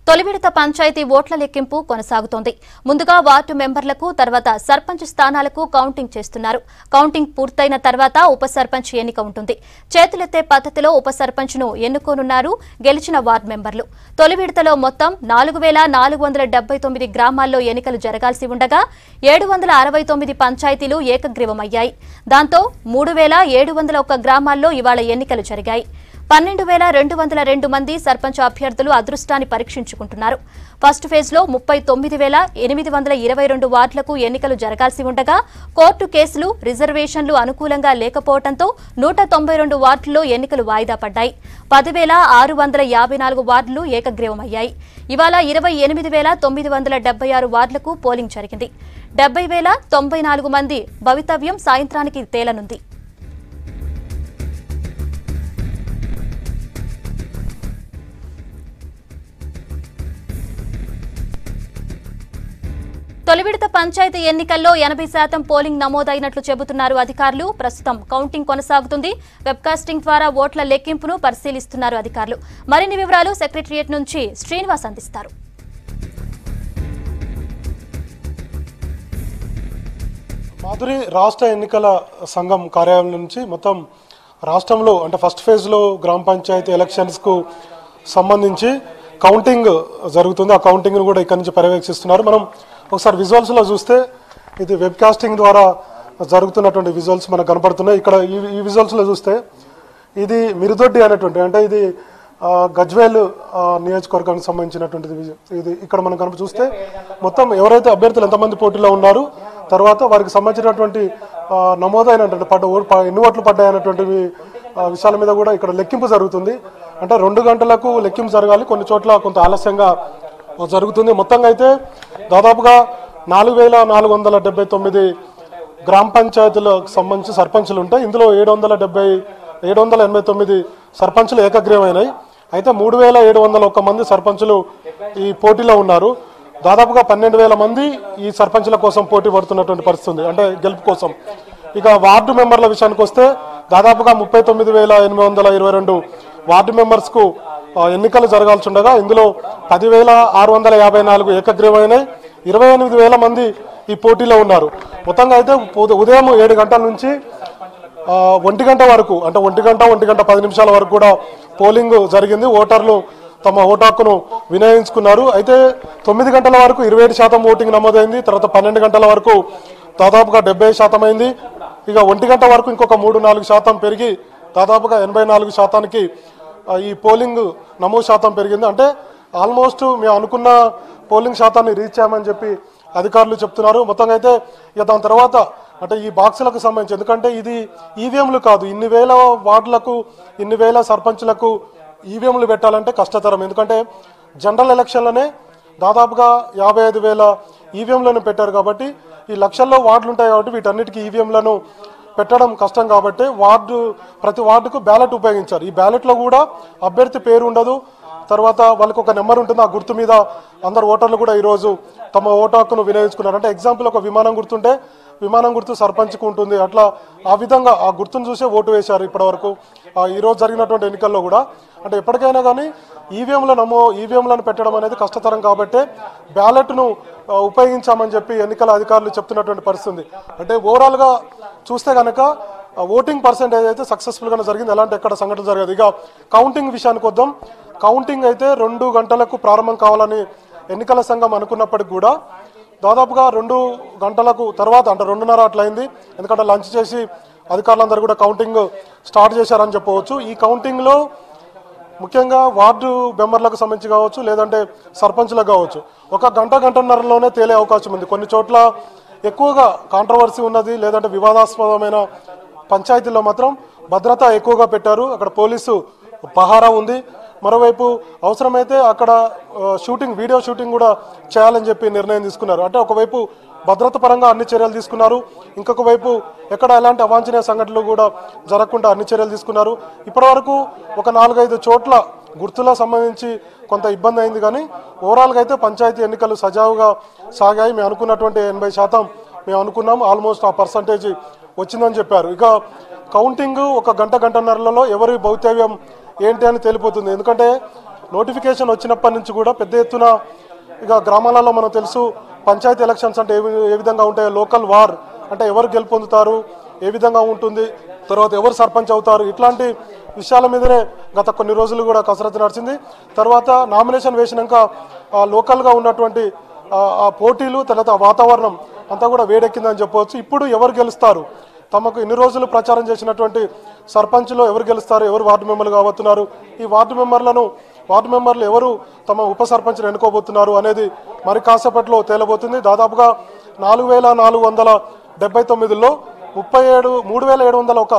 తొలి విడత పంచాయతీ ఓట్ల లెక్కింపు కొనసాగుతోంది. ముందుగా వార్డు మెంబర్లకు, తర్వాత సర్పంచ్ స్థానాలకు కౌంటింగ్ చేస్తున్నారు. కౌంటింగ్ పూర్తయిన తర్వాత ఉప సర్పంచ్ ఎన్నిక ఉంటుంది. చేతులెత్తే పద్ధతిలో ఉప సర్పంచ్ ను ఎన్నుకోనున్నారు గెలిచిన వార్డు మెంబర్లు. తొలి విడతలో మొత్తం 4479 గ్రామాల్లో ఎన్నికలు జరగాల్సి ఉండగా 769 పంచాయతీలు ఏకగ్రీవమయ్యాయి. దాంతో 3701 గ్రామాల్లో ఇవాళ ఎన్నికలు జరిగాయి. 12202 మంది సర్పంచ్ అభ్యర్థులు అదృష్టాన్ని పరీక్షించుకుంటున్నారు. ఫస్ట్ ఫేజ్ లో 39,822 వార్డులకు ఎన్నికలు జరగాల్సి ఉండగా కోర్టు కేసులు, రిజర్వేషన్లు అనుకూలంగా లేకపోవడంతో 192 వార్డుల్లో ఎన్నికలు వాయిదా పడ్డాయి. 10,654 వార్డులు ఏకగ్రీవమయ్యాయి. ఇవాళ 28,976 వార్డులకు పోలింగ్ జరిగింది. 70,094 మంది భవితవ్యం సాయంత్రానికి తేలనుంది. తొలి విడత పంచాయతీ ఎన్నికల్లో 80% పోలింగ్ నమోదైనట్లు చెబుతున్నారు అధికారులు. ప్రస్తుతం కౌంటింగ్ కొనసాగుతుంది. వెబ్కాస్టింగ్ ద్వారా ఓట్ల లెక్కింపును పరిశీలిస్తున్నారు అధికారులు. మరిన్ని వివరాలు సెక్రటరియట్ నుంచి శ్రీనివాస్ అందిస్తారు. మాధురి, రాష్ట్ర ఎన్నికల సంఘం కార్యాలయం నుంచి మొత్తం రాష్ట్రంలో అంటే ఫస్ట్ ఫేజ్లో గ్రామ పంచాయతీ ఎలక్షన్స్కు సంబంధించి కౌంటింగ్ జరుగుతుంది. ఆ కౌంటింగ్ను కూడా ఇక్కడి నుంచి పర్యవేక్షిస్తున్నారు. మనం ఒకసారి విజువల్స్లో చూస్తే ఇది వెబ్కాస్టింగ్ ద్వారా జరుగుతున్నటువంటి విజువల్స్ మనకు కనపడుతున్నాయి. ఇక్కడ ఈ విజువల్స్లో చూస్తే ఇది మిరుదొడ్డి అనేటువంటి అంటే ఇది గజ్వేల్ నియోజకవర్గానికి సంబంధించినటువంటిది. ఇది ఇక్కడ మనం కనుక చూస్తే మొత్తం ఎవరైతే అభ్యర్థులు ఎంతమంది పోటీలో ఉన్నారు, తర్వాత వారికి సంబంధించినటువంటి నమోదైనటువంటి ఎన్ని ఓట్లు పడ్డాయనేటువంటి విషయాల మీద కూడా ఇక్కడ లెక్కింపు జరుగుతుంది. అంటే 2 గంటలకు లెక్కింపు జరగాలి. కొన్ని చోట్ల కొంత ఆలస్యంగా జరుగుతుంది. మొత్తంగా అయితే దాదాపుగా 4479 గ్రామ పంచాయతీలకు సంబంధించి సర్పంచులు ఉంటాయి. ఇందులో 789 సర్పంచులు ఏకగ్రీవమైనాయి. అయితే 3701 మంది సర్పంచులు ఈ పోటీలో ఉన్నారు. దాదాపుగా 12,000 మంది ఈ సర్పంచుల కోసం పోటీ పడుతున్నటువంటి పరిస్థితి అంటే గెలుపు కోసం. ఇక వార్డు మెంబర్ల విషయానికి వస్తే దాదాపుగా 39,822 వార్డు మెంబర్స్కు ఎన్నికలు జరగాల్సి ఉండగా ఇందులో 10,654 ఏకగ్రీవమైనాయి. 28,000 మంది ఈ పోటీలో ఉన్నారు. మొత్తంగా అయితే ఉదయం 7 గంటల నుంచి 1 గంట వరకు అంటే 1 గంట 10 నిమిషాల వరకు కూడా పోలింగ్ జరిగింది. ఓటర్లు తమ ఓటు హక్కును వినియోగించుకున్నారు. అయితే 9 గంటల వరకు 27% ఓటింగ్ నమోదైంది. తర్వాత 12 గంటల వరకు దాదాపుగా 70% అయింది. ఇక 1 గంట వరకు ఇంకొక 3-4% పెరిగి దాదాపుగా 84%కి ఈ పోలింగ్ నమోదు శాతం పెరిగింది. అంటే ఆల్మోస్ట్ మేము అనుకున్న పోలింగ్ శాతాన్ని రీచ్ అయ్యామని చెప్పి అధికారులు చెప్తున్నారు. మొత్తంగా అయితే ఇక దాని తర్వాత అంటే ఈ బాక్సులకు సంబంధించి ఎందుకంటే ఇది ఈవీఎంలు కాదు, ఇన్ని వేల వార్డులకు ఇన్ని వేల సర్పంచులకు ఈవీఎంలు పెట్టాలంటే కష్టతరం. ఎందుకంటే జనరల్ ఎలక్షన్లోనే దాదాపుగా 55,000 ఈవీఎంలను పెట్టారు. కాబట్టి ఈ లక్షల్లో వార్డులు ఉంటాయి కాబట్టి వీటన్నిటికీ ఈవీఎంలను పెట్టడం కష్టం. కాబట్టి ప్రతి వార్డుకు బ్యాలెట్ ఉపయోగించారు. ఈ బ్యాలెట్లో కూడా అభ్యర్థి పేరు ఉండదు. తర్వాత వాళ్ళకి ఒక నెంబర్ ఉంటుంది. ఆ గుర్తు మీద అందరు ఓటర్లు కూడా ఈరోజు తమ ఓటు హక్కును వినియోగించుకున్నారు. అంటే ఎగ్జాంపుల్ ఒక విమానం గుర్తుంటే విమానం గుర్తు సర్పంచ్కు ఉంటుంది. అట్లా ఆ విధంగా ఆ గుర్తును చూసే ఓటు వేశారు ఇప్పటివరకు ఈరోజు జరిగినటువంటి ఎన్నికల్లో కూడా. అంటే ఎప్పటికైనా కానీ ఈవీఎంలను పెట్టడం అనేది కష్టతరం కాబట్టి బ్యాలెట్ను ఉపయోగించామని చెప్పి ఎన్నికల అధికారులు చెప్తున్నటువంటి పరిస్థితి. అంటే ఓవరాల్గా చూస్తే కనుక ఓటింగ్ పర్సెంటేజ్ అయితే సక్సెస్ఫుల్గానే జరిగింది. ఎలాంటి ఎక్కడ సంఘటన జరగదు. ఇక కౌంటింగ్ విషయానికి వద్దాం. కౌంటింగ్ అయితే 2 గంటలకు ప్రారంభం కావాలని ఎన్నికల సంఘం అనుకున్నప్పటికి కూడా దాదాపుగా 2 గంటలకు తర్వాత అంటే 2:30 అట్లయింది. ఎందుకంటే లంచ్ చేసి అధికారులందరూ కూడా కౌంటింగ్ స్టార్ట్ చేశారని చెప్పవచ్చు. ఈ కౌంటింగ్లో ముఖ్యంగా వార్డు మెంబర్లకు సంబంధించి కావచ్చు, లేదంటే సర్పంచ్లకు కావచ్చు, ఒక గంటన్నరలోనే తేలే అవకాశం ఉంది. కొన్ని చోట్ల ఎక్కువగా కాంట్రవర్సీ ఉన్నది, లేదంటే వివాదాస్పదమైన పంచాయతీల్లో మాత్రం భద్రత ఎక్కువగా పెట్టారు. అక్కడ పోలీసు పహారా ఉంది. మరోవైపు అవసరమైతే అక్కడ వీడియో షూటింగ్ కూడా చేయాలని చెప్పి నిర్ణయం తీసుకున్నారు. అంటే ఒకవైపు భద్రత పరంగా అన్ని చర్యలు తీసుకున్నారు, ఇంకొక వైపు ఎక్కడ ఎలాంటి అవాంఛనీయ సంఘటనలు కూడా జరగకుండా అన్ని చర్యలు తీసుకున్నారు. ఇప్పటివరకు ఒక 4-5 చోట్ల గుర్తుల సంబంధించి కొంత ఇబ్బంది అయింది. కానీ ఓవరాల్గా అయితే పంచాయతీ ఎన్నికలు సజావుగా సాగాయి. మేము అనుకున్నటువంటి 80% మేము అనుకున్నాం. ఆల్మోస్ట్ ఆ పర్సంటేజ్ వచ్చిందని చెప్పారు. ఇక కౌంటింగ్ ఒక గంటన్నరలో ఎవరి భౌతవ్యం ఏంటి అని తెలిపోతుంది. ఎందుకంటే నోటిఫికేషన్ వచ్చినప్పటి నుంచి కూడా పెద్ద ఎత్తున ఇక గ్రామాలలో మనకు తెలుసు పంచాయతీ ఎలక్షన్స్ అంటే ఏ విధంగా ఉంటాయో, లోకల్ వార్ అంటే ఎవరు గెలుపొందుతారు, ఏ విధంగా ఉంటుంది, తర్వాత ఎవరు సర్పంచ్ అవుతారు, ఇట్లాంటి విషయాల మీదనే గత కొన్ని రోజులు కూడా కసరత్తు నడిచింది. తర్వాత నామినేషన్ వేసినాక లోకల్గా ఉన్నటువంటి ఆ పోటీలు, తర్వాత వాతావరణం అంతా కూడా వేడెక్కిందని చెప్పవచ్చు. ఇప్పుడు ఎవరు గెలుస్తారు, తమకు ఇన్ని రోజులు ప్రచారం చేసినటువంటి సర్పంచ్లో ఎవరు గెలుస్తారు, ఎవరు వార్డు మెంబర్లు కాబోతున్నారు, ఈ వార్డు మెంబర్లు ఎవరు తమ ఉప సర్పంచ్ని ఎన్నుకోబోతున్నారు అనేది మరి కాసేపట్లో తేలబోతుంది. దాదాపుగా 4479లో 3701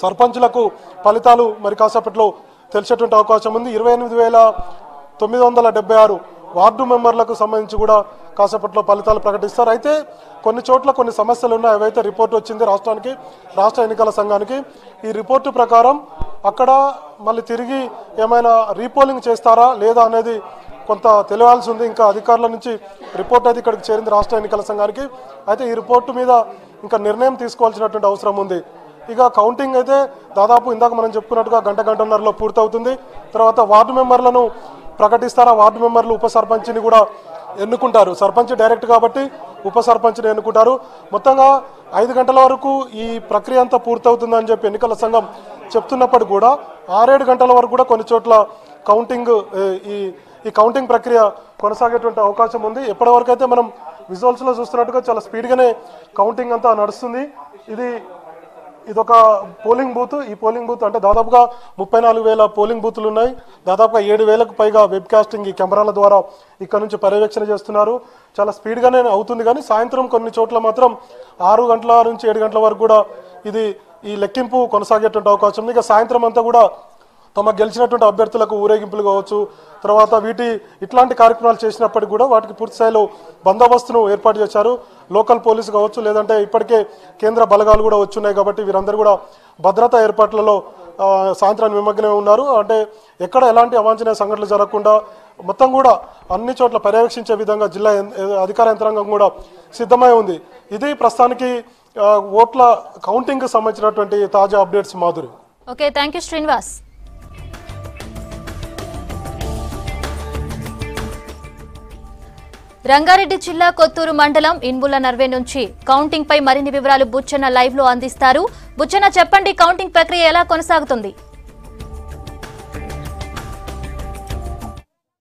సర్పంచ్లకు ఫలితాలు మరి కాసేపట్లో తెలిసేటువంటి అవకాశం ఉంది. 28976 వార్డు మెంబర్లకు సంబంధించి కూడా కాసేపట్లో ఫలితాలు ప్రకటిస్తారు. అయితే కొన్ని చోట్ల కొన్ని సమస్యలు ఉన్నాయి. అవైతే రిపోర్ట్ వచ్చింది రాష్ట్ర ఎన్నికల సంఘానికి. ఈ రిపోర్టు ప్రకారం అక్కడ మళ్ళీ తిరిగి ఏమైనా రీపోలింగ్ చేస్తారా లేదా అనేది కొంత తెలియాల్సి ఉంది. ఇంకా అధికారుల నుంచి రిపోర్ట్ అయితే ఇక్కడికి చేరింది రాష్ట్ర ఎన్నికల సంఘానికి. అయితే ఈ రిపోర్టు మీద ఇంకా నిర్ణయం తీసుకోవాల్సినటువంటి అవసరం ఉంది. ఇక కౌంటింగ్ అయితే దాదాపు ఇందాక మనం చెప్పుకున్నట్టుగా గంటన్నరలో పూర్తవుతుంది. తర్వాత వార్డు మెంబర్లను ప్రకటిస్తారా, వార్డు మెంబర్లు ఉప సర్పంచ్ని కూడా ఎన్నుకుంటారు. సర్పంచ్ డైరెక్ట్ కాబట్టి ఉప సర్పంచ్ని ఎన్నుకుంటారు. మొత్తంగా 5 గంటల వరకు ఈ ప్రక్రియ అంతా పూర్తవుతుందని చెప్పి ఎన్నికల సంఘం చెప్తున్నప్పుడు కూడా 6-7 గంటల వరకు కూడా కొన్ని చోట్ల ఈ కౌంటింగ్ ప్రక్రియ కొనసాగేటువంటి అవకాశం ఉంది. ఎప్పటివరకు అయితే మనం విజువల్స్లో చూస్తున్నట్టుగా చాలా స్పీడ్గానే కౌంటింగ్ అంతా నడుస్తుంది. ఇదొక పోలింగ్ బూత్. ఈ పోలింగ్ బూత్ అంటే దాదాపుగా 34,000 పోలింగ్ బూతులు ఉన్నాయి. దాదాపుగా 7,000కు పైగా వెబ్ కాస్టింగ్ ఈ కెమెరాల ద్వారా ఇక్కడ నుంచి పర్యవేక్షణ చేస్తున్నారు. చాలా స్పీడ్గానే అవుతుంది. కానీ సాయంత్రం కొన్ని చోట్ల మాత్రం 6 గంటల నుంచి 7 గంటల వరకు కూడా ఈ లెక్కింపు కొనసాగేటువంటి అవకాశం ఉంది. ఇక సాయంత్రం అంతా కూడా తమ గెలిచినటువంటి అభ్యర్థులకు ఊరేగింపులు కావచ్చు, తర్వాత ఇట్లాంటి కార్యక్రమాలు చేసినప్పటికీ కూడా వాటికి పూర్తి స్థాయిలో బందోబస్తును ఏర్పాటు చేశారు. లోకల్ పోలీసు కావచ్చు, లేదంటే ఇప్పటికే కేంద్ర బలగాలు కూడా వచ్చున్నాయి. కాబట్టి వీరందరూ కూడా భద్రతా ఏర్పాట్లలో సాయంత్రాన్ని నిమగ్నమై ఉన్నారు. అంటే ఎక్కడ ఎలాంటి అవాంఛనీయ సంఘటనలు జరగకుండా మొత్తం కూడా అన్ని చోట్ల పర్యవేక్షించే విధంగా జిల్లా అధికార యంత్రాంగం కూడా సిద్ధమై ఉంది. ఇది ప్రస్తుతానికి ఓట్ల కౌంటింగ్కి సంబంధించినటువంటి తాజా updates. Madhuri. Okay, thank you Srinivas. Rangareddy జిల్లా కొత్తూరు మండలం ఇన్బుల నర్వే నుంచి కౌంటింగ్ పై మరిన్ని వివరాలు బుచ్చన్న లైవ్ లో అందిస్తారు. బుచ్చన్న, చెప్పండి, కౌంటింగ్ ప్రక్రియ ఎలా కొనసాగుతుంది?